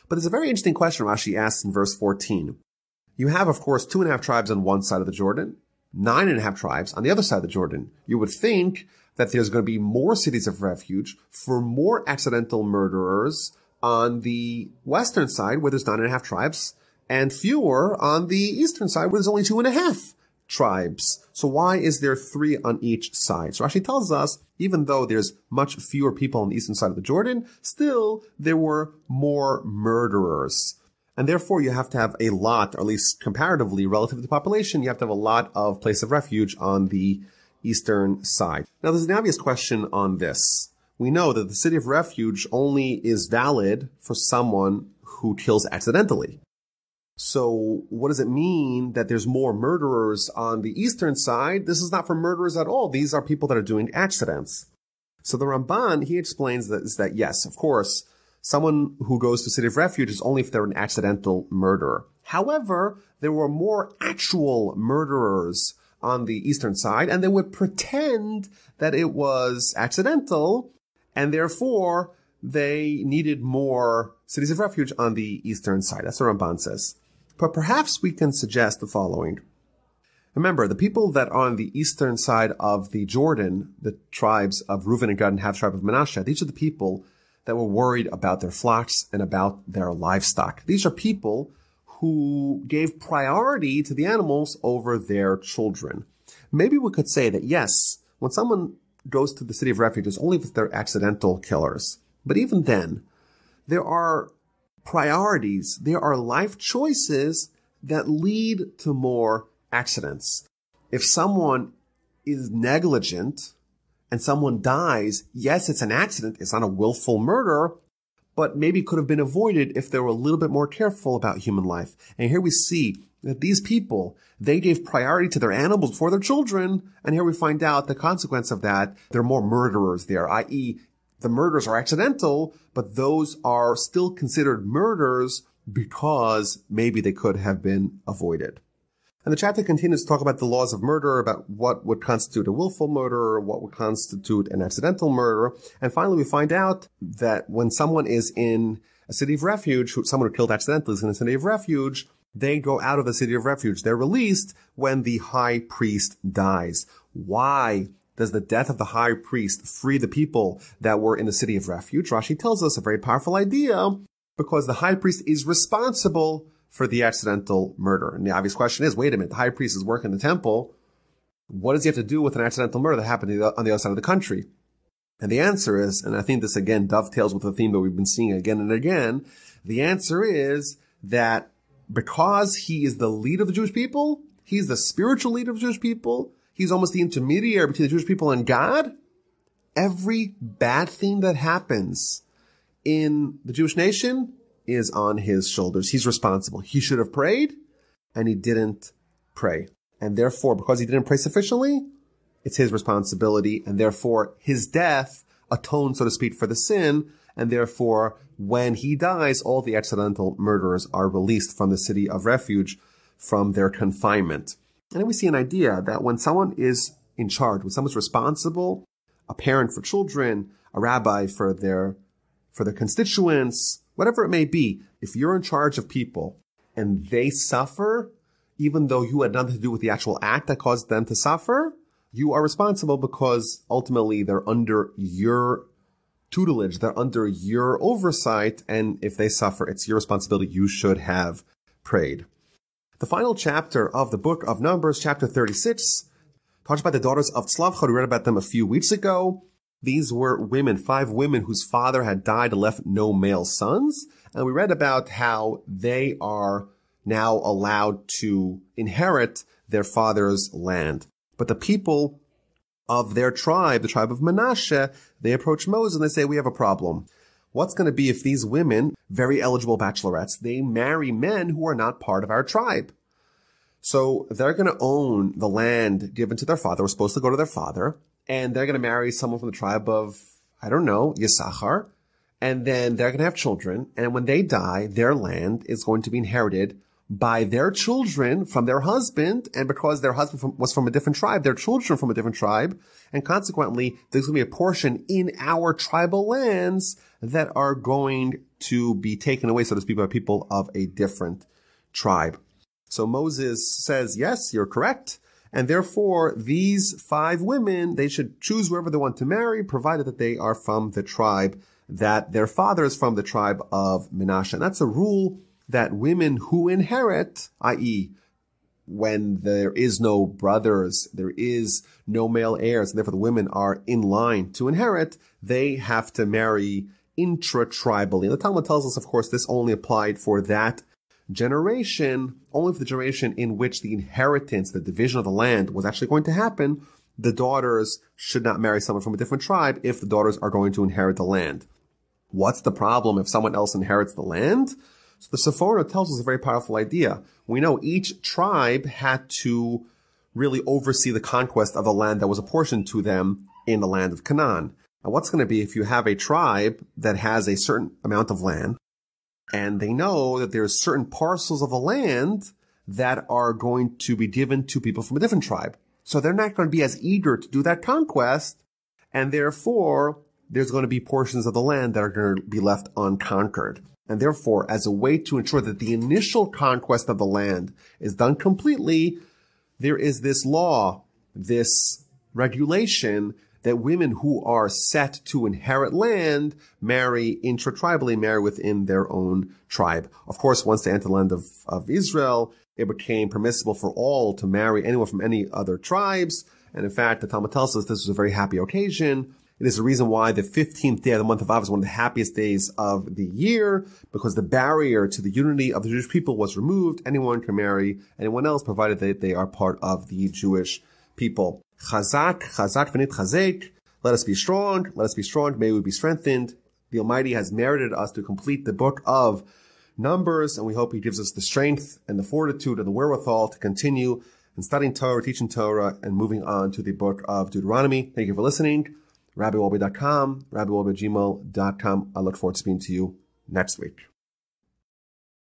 But there's a very interesting question Rashi asks in verse 14. You have, of course, 2.5 tribes on one side of the Jordan, 9.5 tribes on the other side of the Jordan. You would think that there's going to be more cities of refuge for more accidental murderers on the western side, where there's 9.5 tribes, and fewer on the eastern side, where there's only 2.5 tribes. So why is there 3 on each side? So Rashi tells us, even though there's much fewer people on the eastern side of the Jordan, still there were more murderers. And therefore you have to have a lot, or at least comparatively relative to the population, you have to have a lot of place of refuge on the eastern side. Now there's an obvious question on this. We know that the city of refuge only is valid for someone who kills accidentally. So what does it mean that there's more murderers on the eastern side? This is not for murderers at all. These are people that are doing accidents. So the Ramban, he explains that yes, of course, someone who goes to city of refuge is only if they're an accidental murderer. However, there were more actual murderers on the eastern side, and they would pretend that it was accidental, and therefore they needed more cities of refuge on the eastern side. That's what Ramban says. But perhaps we can suggest the following. Remember, the people that are on the eastern side of the Jordan, the tribes of Reuven and Gad and half tribe of Manasseh, these are the people that were worried about their flocks and about their livestock. These are people who gave priority to the animals over their children. Maybe we could say that yes, when someone goes to the city of refuge, it's only if they're accidental killers. But even then, there are priorities, there are life choices that lead to more accidents. If someone is negligent and someone dies, yes, it's an accident. It's not a willful murder, but maybe it could have been avoided if they were a little bit more careful about human life. And here we see that these people, they gave priority to their animals before their children. And here we find out the consequence of that. There are more murderers there, i.e., the murders are accidental, but those are still considered murders because maybe they could have been avoided. And the chapter continues to talk about the laws of murder, about what would constitute a willful murder, what would constitute an accidental murder. And finally, we find out that when someone is in a city of refuge, someone who killed accidentally is in a city of refuge, they go out of the city of refuge. They're released when the high priest dies. Why does the death of the high priest free the people that were in the city of refuge? Rashi tells us a very powerful idea, because the high priest is responsible for the accidental murder. And the obvious question is, wait a minute, the high priest is working in the temple. What does he have to do with an accidental murder that happened on the other side of the country? And the answer is, and I think this again dovetails with the theme that we've been seeing again and again, the answer is that because he is the leader of the Jewish people, he's the spiritual leader of the Jewish people, he's almost the intermediary between the Jewish people and God, every bad thing that happens in the Jewish nation is on his shoulders. He's responsible. He should have prayed, and he didn't pray. And therefore, because he didn't pray sufficiently, it's his responsibility, and therefore his death atones, so to speak, for the sin, and therefore when he dies, all the accidental murderers are released from the city of refuge from their confinement. And then we see an idea that when someone is in charge, when someone's responsible, a parent for children, a rabbi for their constituents, whatever it may be, if you're in charge of people and they suffer, even though you had nothing to do with the actual act that caused them to suffer, you are responsible because ultimately they're under your tutelage, they're under your oversight, and if they suffer, it's your responsibility. You should have prayed. The final chapter of the book of Numbers, chapter 36, talks about the daughters of Tzlavcha. We read about them a few weeks ago. These were women, 5 women whose father had died and left no male sons. And we read about how they are now allowed to inherit their father's land. But the people of their tribe, the tribe of Manasseh, they approach Moses and they say, we have a problem. What's going to be if these women, very eligible bachelorettes, they marry men who are not part of our tribe? So they're going to own the land given to their father, was supposed to go to their father, and they're going to marry someone from the tribe of, I don't know, Yisachar, and then they're going to have children, and when they die, their land is going to be inherited by their children from their husband, and because their husband was from a different tribe, their children from a different tribe, and consequently, there's going to be a portion in our tribal lands that are going to be taken away, so to speak, by people of a different tribe. So Moses says, yes, you're correct, and therefore, these 5 women, they should choose whoever they want to marry, provided that they are from the tribe, that their father is from the tribe of Manasseh. And that's a rule that women who inherit, i.e., when there is no brothers, there is no male heirs, and therefore the women are in line to inherit, they have to marry intra-tribally. And the Talmud tells us, of course, this only applied for that generation, only for the generation in which the inheritance, the division of the land was actually going to happen. The daughters should not marry someone from a different tribe if the daughters are going to inherit the land. What's the problem if someone else inherits the land? So the Sephora tells us a very powerful idea. We know each tribe had to really oversee the conquest of the land that was apportioned to them in the land of Canaan. Now, what's going to be if you have a tribe that has a certain amount of land, and they know that there's certain parcels of the land that are going to be given to people from a different tribe. So they're not going to be as eager to do that conquest, and therefore there's going to be portions of the land that are going to be left unconquered. And therefore, as a way to ensure that the initial conquest of the land is done completely, there is this law, this regulation that women who are set to inherit land marry intra-tribally, marry within their own tribe. Of course, once they enter the land of Israel, it became permissible for all to marry anyone from any other tribes. And in fact, the Talmud tells us this was a very happy occasion. It is the reason why the 15th day of the month of Av is one of the happiest days of the year, because the barrier to the unity of the Jewish people was removed. Anyone can marry anyone else, provided that they are part of the Jewish people. Chazak, chazak v'nit chazek. Let us be strong. Let us be strong. May we be strengthened. The Almighty has merited us to complete the book of Numbers, and we hope He gives us the strength and the fortitude and the wherewithal to continue in studying Torah, teaching Torah, and moving on to the book of Deuteronomy. Thank you for listening. RabbiWolbe.com, RabbiWolbe@gmail.com. I look forward to speaking to you next week.